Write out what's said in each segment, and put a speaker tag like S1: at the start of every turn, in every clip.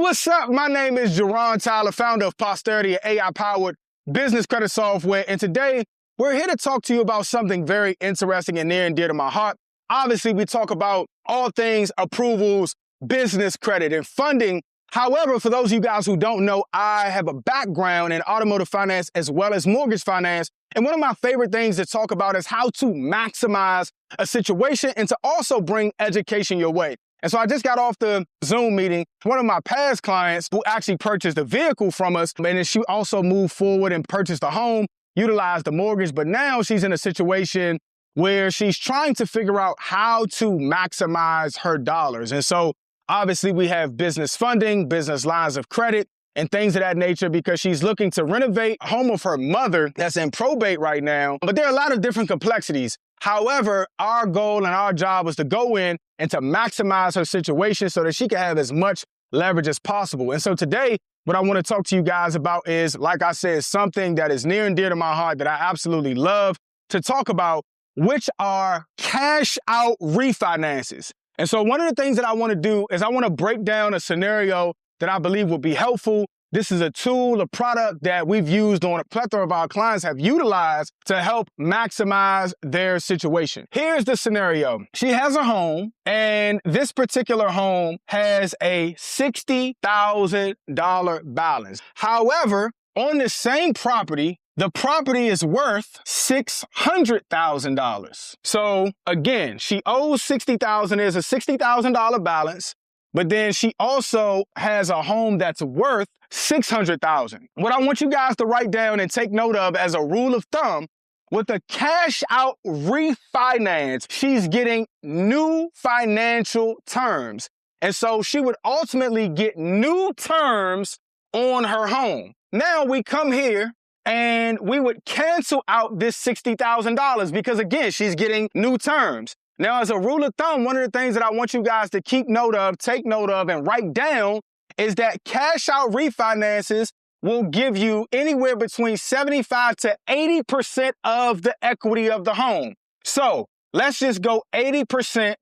S1: What's up? My name is Jerron Tyler, founder of Posterity, AI-powered business credit software. And today, we're here to talk to you about something very interesting and near and dear to my heart. Obviously, we talk about all things approvals, business credit, and funding. However, for those of you guys who don't know, I have a background in automotive finance as well as mortgage finance. And one of my favorite things to talk about is how to maximize a situation and to also bring education your way. And so I just got off the Zoom meeting. One of my past clients who actually purchased a vehicle from us, and then she also moved forward and purchased a home, utilized the mortgage, but now she's in a situation where she's trying to figure out how to maximize her dollars. And so obviously we have business funding, business lines of credit, and things of that nature because she's looking to renovate a home of her mother that's in probate right now. But there are a lot of different complexities. However, our goal and our job was to go in and to maximize her situation so that she can have as much leverage as possible. And so today, what I want to talk to you guys about is, like I said, something that is near and dear to my heart that I absolutely love to talk about, which are cash out refinances. And so one of the things that I want to do is I want to break down a scenario that I believe will be helpful. This is a tool, a product that we've used on a plethora of our clients have utilized to help maximize their situation. Here's the scenario. She has a home, and this particular home has a $60,000 balance. However, on the same property, the property is worth $600,000. So again, she owes $60,000. There's a $60,000 balance. But then she also has a home that's worth $600,000. What I want you guys to write down and take note of as a rule of thumb, with a cash out refinance, she's getting new financial terms. And so she would ultimately get new terms on her home. Now we come here and we would cancel out this $60,000 because again, she's getting new terms. Now, as a rule of thumb, one of the things that I want you guys to keep note of, take note of, and write down is that cash out refinances will give you anywhere between 75 to 80% of the equity of the home. So let's just go 80%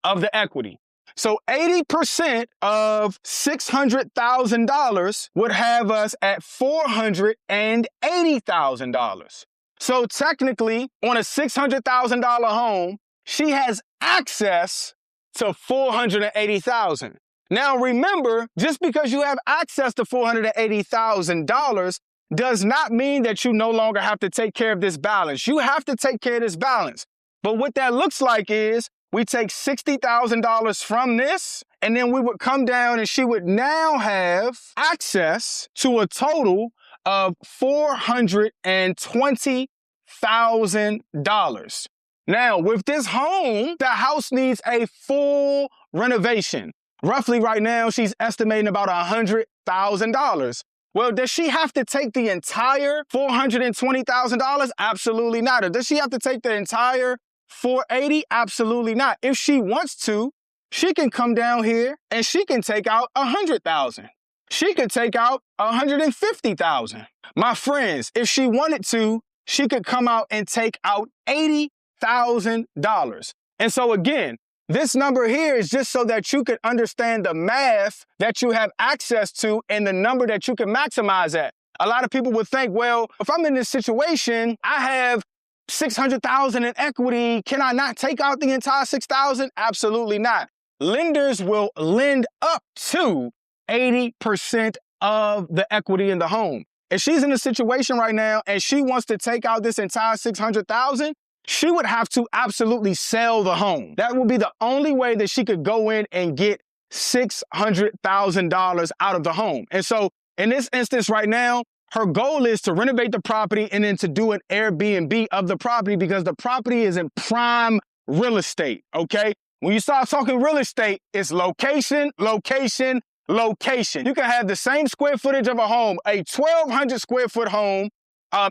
S1: of the equity. So 80% of $600,000 would have us at $480,000. So technically, on a $600,000 home, she has access to $480,000. Now remember, just because you have access to $480,000 does not mean that you no longer have to take care of this balance. You have to take care of this balance. But what that looks like is we take $60,000 from this, and then we would come down and she would now have access to a total of $420,000. Now, with this home, the house needs a full renovation. Roughly right now, she's estimating about $100,000. Well, does she have to take the entire $420,000? Absolutely not. Or does she have to take the entire $480,000? Absolutely not. If she wants to, she can come down here and she can take out $100,000. She could take out $150,000. My friends, if she wanted to, she could come out and take out $80,000. And so again, this number here is just so that you can understand the math that you have access to and the number that you can maximize at. A lot of people would think, well, if I'm in this situation, I have $600,000 in equity. Can I not take out the entire $6,000? Absolutely not. Lenders will lend up to 80% of the equity in the home. If she's in a situation right now and she wants to take out this entire $600,000, she would have to absolutely sell the home. That would be the only way that she could go in and get $600,000 out of the home. And so in this instance right now, her goal is to renovate the property and then to do an Airbnb of the property because the property is in prime real estate, okay? When you start talking real estate, it's location, location, location. You can have the same square footage of a home, a 1,200 square foot home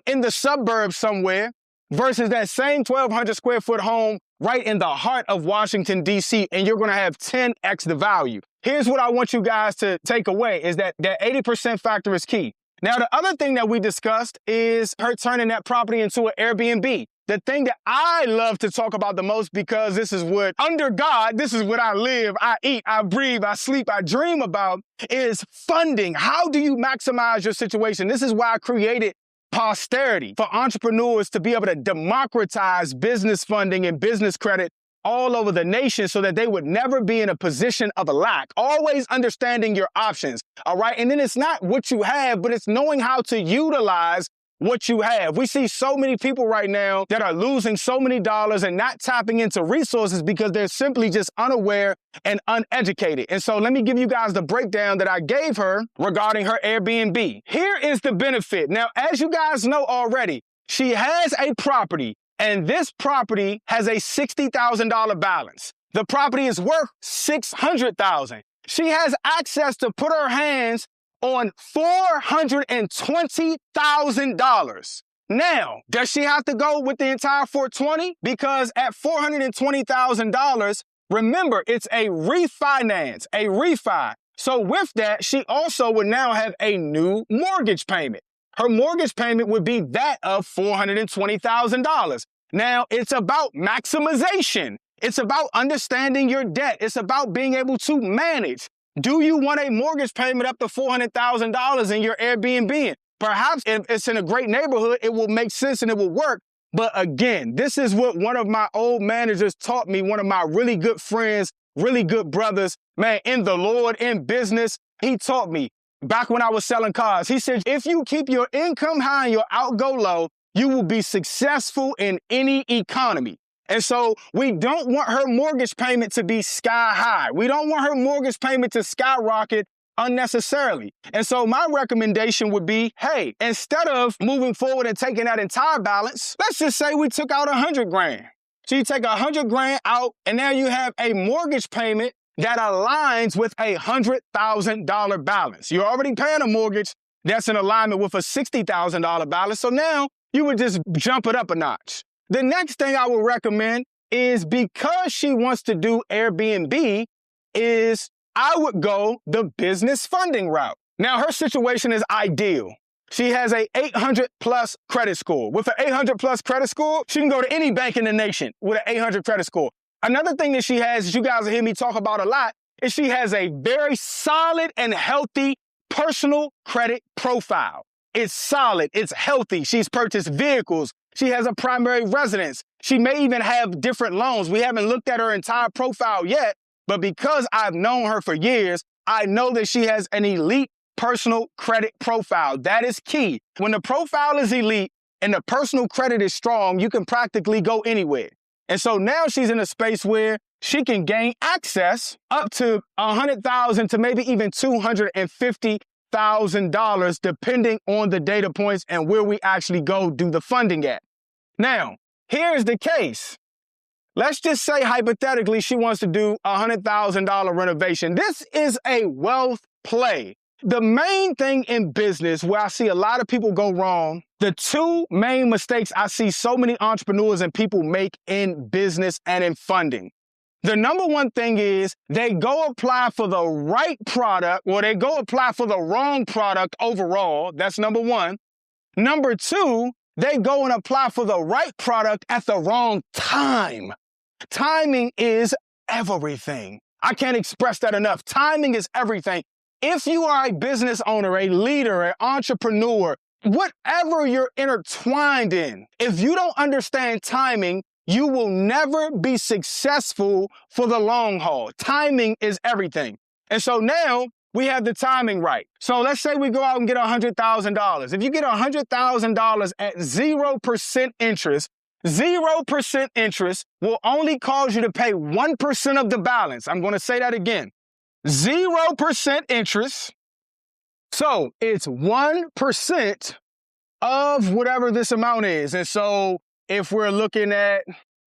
S1: in the suburbs somewhere, versus that same 1,200 square foot home right in the heart of Washington, D.C., and you're going to have 10x the value. Here's what I want you guys to take away is that 80% factor is key. Now, the other thing that we discussed is her turning that property into an Airbnb. the thing that I love to talk about the most, because this is what, under God, this is what I live, I eat, I breathe, I sleep, I dream about, is funding. How do you maximize your situation? This is why I created Posterity, for entrepreneurs to be able to democratize business funding and business credit all over the nation so that they would never be in a position of lack. Always understanding your options, all right? And then it's not what you have, but it's knowing how to utilize what you have. We see so many people right now that are losing so many dollars and not tapping into resources because they're simply just unaware and uneducated. And so let me give you guys the breakdown that I gave her regarding her Airbnb. Here is the benefit. Now, as you guys know already, she has a property, and this property has a $60,000 balance. The property is worth $600,000. She has access to put her hands on $420,000. Now, does she have to go with the entire 420? Because at $420,000, remember, it's a refinance, a refi. So with that, she also would now have a new mortgage payment. Her mortgage payment would be that of $420,000. Now, it's about maximization. It's about understanding your debt. It's about being able to manage. Do you want a mortgage payment up to $400,000 in your Airbnb? Perhaps if it's in a great neighborhood, it will make sense and it will work. But again, this is what one of my old managers taught me, one of my really good friends, really good brothers, man, in the Lord, in business. He taught me back when I was selling cars. He said, if you keep your income high and your outgo low, you will be successful in any economy. And so we don't want her mortgage payment to be sky high. We don't want her mortgage payment to skyrocket unnecessarily. And so my recommendation would be, hey, instead of moving forward and taking that entire balance, let's just say we took out $100,000. So you take $100,000 out, and now you have a mortgage payment that aligns with a $100,000 balance. You're already paying a mortgage that's in alignment with a $60,000 balance. So now you would just jump it up a notch. The next thing I would recommend is, because she wants to do Airbnb, is I would go the business funding route. Now, her situation is ideal. She has a 800 plus credit score. With an 800 plus credit score, she can go to any bank in the nation with an 800 credit score. Another thing that she has, you guys will hear me talk about a lot, is she has a very solid and healthy personal credit profile. It's solid, it's healthy. She's purchased vehicles. She has a primary residence. She may even have different loans. We haven't looked at her entire profile yet, but because I've known her for years, I know that she has an elite personal credit profile. That is key. When the profile is elite and the personal credit is strong, you can practically go anywhere. And so now she's in a space where she can gain access up to $100,000 to maybe even $250,000, depending on the data points and where we actually go do the funding at. Now, here's the case. Let's just say hypothetically she wants to do a $100,000 renovation. This is a wealth play. The main thing in business where I see a lot of people go wrong, the two main mistakes I see so many entrepreneurs and people make in business and in funding. The number one thing is they go apply for the right product, or they go apply for the wrong product overall. That's number one. Number two, they go and apply for the right product at the wrong time. Timing is everything. I can't express that enough. Timing is everything. If you are a business owner, a leader, an entrepreneur, whatever you're intertwined in, if you don't understand timing, you will never be successful for the long haul. Timing is everything. And so now we have the timing right. So let's say we go out and get $100,000. If you get $100,000 at 0% interest, 0% interest will only cause you to pay 1% of the balance. I'm going to say that again. 0% interest. So it's 1% of whatever this amount is. And so if we're looking at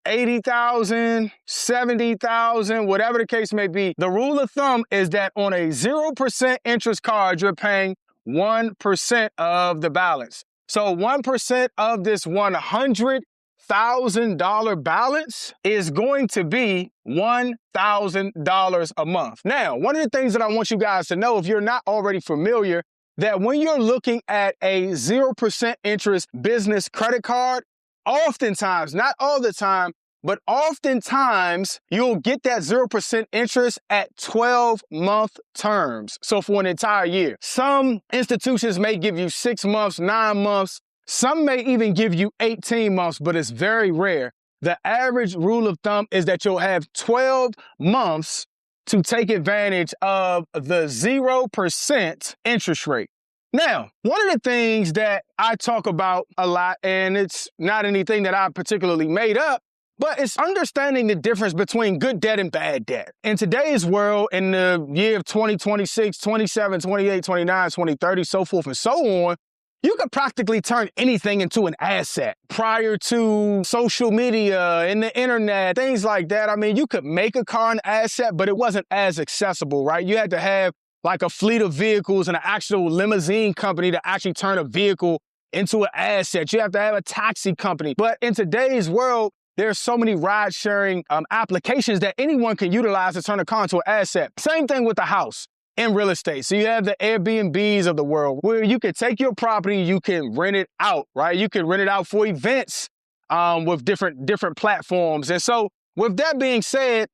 S1: 80,000, 70,000, whatever the case may be, the rule of thumb is that on a 0% interest card, you're paying 1% of the balance. So 1% of this $100,000 balance is going to be $1,000 a month. Now, one of the things that I want you guys to know, if you're not already familiar, that when you're looking at a 0% interest business credit card, oftentimes, not all the time, but oftentimes you'll get that 0% interest at 12-month terms. So for an entire year. Some institutions may give you 6 months, 9 months. Some may even give you 18 months, but it's very rare. The average rule of thumb is that you'll have 12 months to take advantage of the 0% interest rate. Now, one of the things that I talk about a lot, and it's not anything that I particularly made up, but it's understanding the difference between good debt and bad debt. In today's world, in the year of 2026, 27, 28, 29, 2030, so forth and so on, you could practically turn anything into an asset. Prior to social media and the internet, things like that, I mean, you could make a car an asset, but it wasn't as accessible, right? You had to have like a fleet of vehicles and an actual limousine company to actually turn a vehicle into an asset. You have to have a taxi company. But in today's world, there's so many ride-sharing applications that anyone can utilize to turn a car into an asset. Same thing with the house in real estate. So you have the Airbnbs of the world where you can take your property, you can rent it out, right? You can rent it out for events with different platforms. And so with that being said,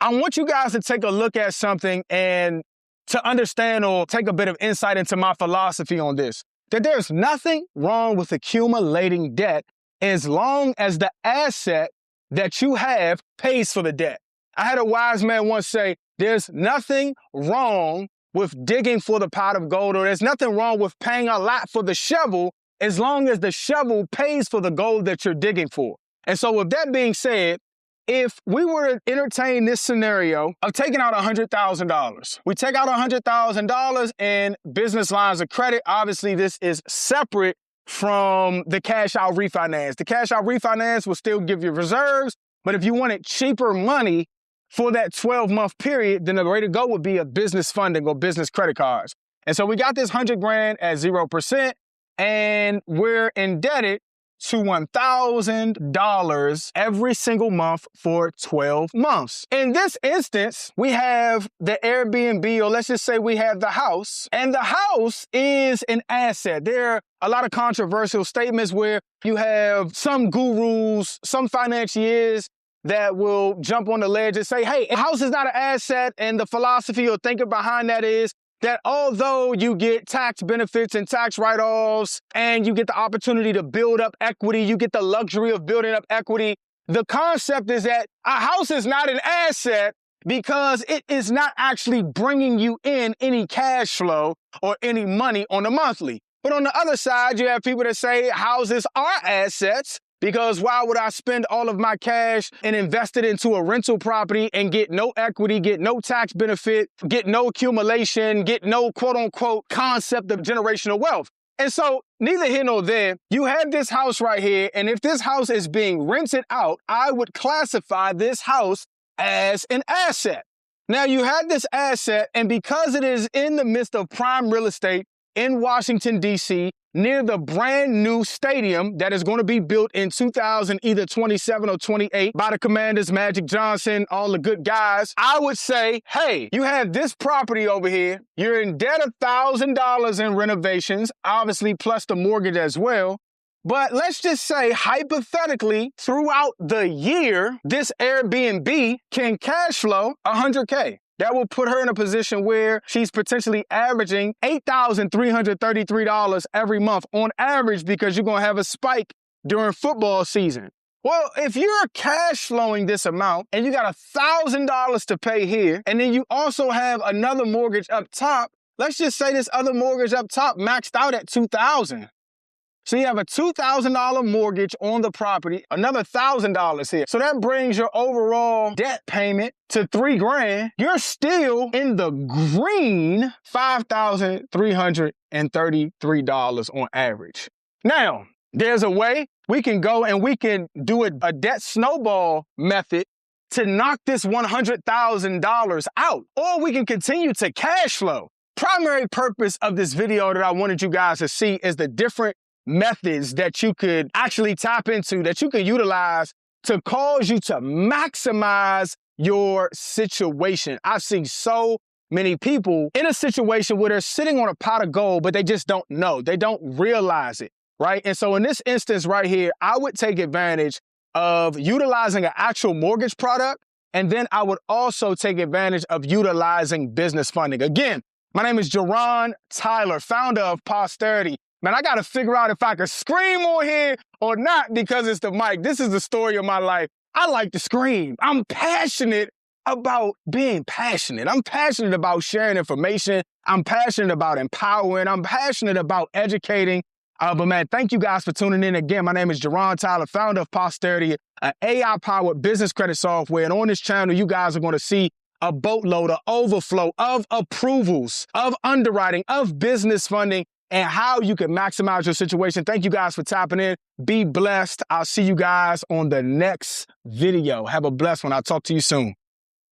S1: I want you guys to take a look at something and to understand or take a bit of insight into my philosophy on this, that there's nothing wrong with accumulating debt as long as the asset that you have pays for the debt. I had a wise man once say, there's nothing wrong with digging for the pot of gold, or there's nothing wrong with paying a lot for the shovel as long as the shovel pays for the gold that you're digging for. And so with that being said, if we were to entertain this scenario of taking out $100,000, we take out $100,000 in business lines of credit. Obviously, this is separate from the cash out refinance. The cash out refinance will still give you reserves, but if you wanted cheaper money for that 12-month period, then the way to go would be a business funding or business credit cards. And so we got this 100 grand at 0%, and we're indebted to $1,000 every single month for 12 months. In this instance, we have the Airbnb, or let's just say we have the house, and the house is an asset. There are a lot of controversial statements where you have some gurus, some financiers that will jump on the ledge and say, hey, a house is not an asset, and the philosophy or thinking behind that is that although you get tax benefits and tax write-offs and you get the opportunity to build up equity, you get the luxury of building up equity, the concept is that a house is not an asset because it is not actually bringing you in any cash flow or any money on the monthly. But on the other side, you have people that say houses are assets, because why would I spend all of my cash and invest it into a rental property and get no equity, get no tax benefit, get no accumulation, get no quote-unquote concept of generational wealth? And so neither here nor there, you have this house right here, and if this house is being rented out, I would classify this house as an asset. Now you have this asset, and because it is in the midst of prime real estate in Washington, D.C., near the brand new stadium that is going to be built in 2027 or 28 by the Commanders, Magic Johnson, all the good guys, I would say, hey, you have this property over here. You're in debt $1,000 in renovations, obviously plus the mortgage as well. But let's just say, hypothetically, throughout the year, this Airbnb can cash flow $100K. That will put her in a position where she's potentially averaging $8,333 every month on average, because you're going to have a spike during football season. Well, if you're cash flowing this amount and you got $1,000 to pay here, and then you also have another mortgage up top, let's just say this other mortgage up top maxed out at $2,000. So you have a $2,000 mortgage on the property, another $1,000 here. So that brings your overall debt payment to $3,000. You're still in the green, $5,333 on average. Now, there's a way we can go and we can do a debt snowball method to knock this $100,000 out, or we can continue to cash flow. Primary purpose of this video that I wanted you guys to see is the different methods that you could actually tap into, that you could utilize to cause you to maximize your situation. I've seen so many people in a situation where they're sitting on a pot of gold, but they just don't know. They don't realize it. right? And so in this instance right here, I would take advantage of utilizing an actual mortgage product, and then I would also take advantage of utilizing business funding. Again, my name is Jerron Tyler, founder of Posterity. Man, I got to figure out if I can scream on here or not because it's the mic. This is the story of my life. I like to scream. I'm passionate about being passionate. I'm passionate about sharing information. I'm passionate about empowering. I'm passionate about educating. But man, thank you guys for tuning in. Again, my name is Jerron Tyler, founder of Posterity, an AI-powered business credit software. And on this channel, you guys are going to see a boatload, of overflow of approvals, of underwriting, of business funding, and how you can maximize your situation. Thank you guys for tapping in. Be blessed. I'll see you guys on the next video. Have a blessed one. I'll talk to you soon.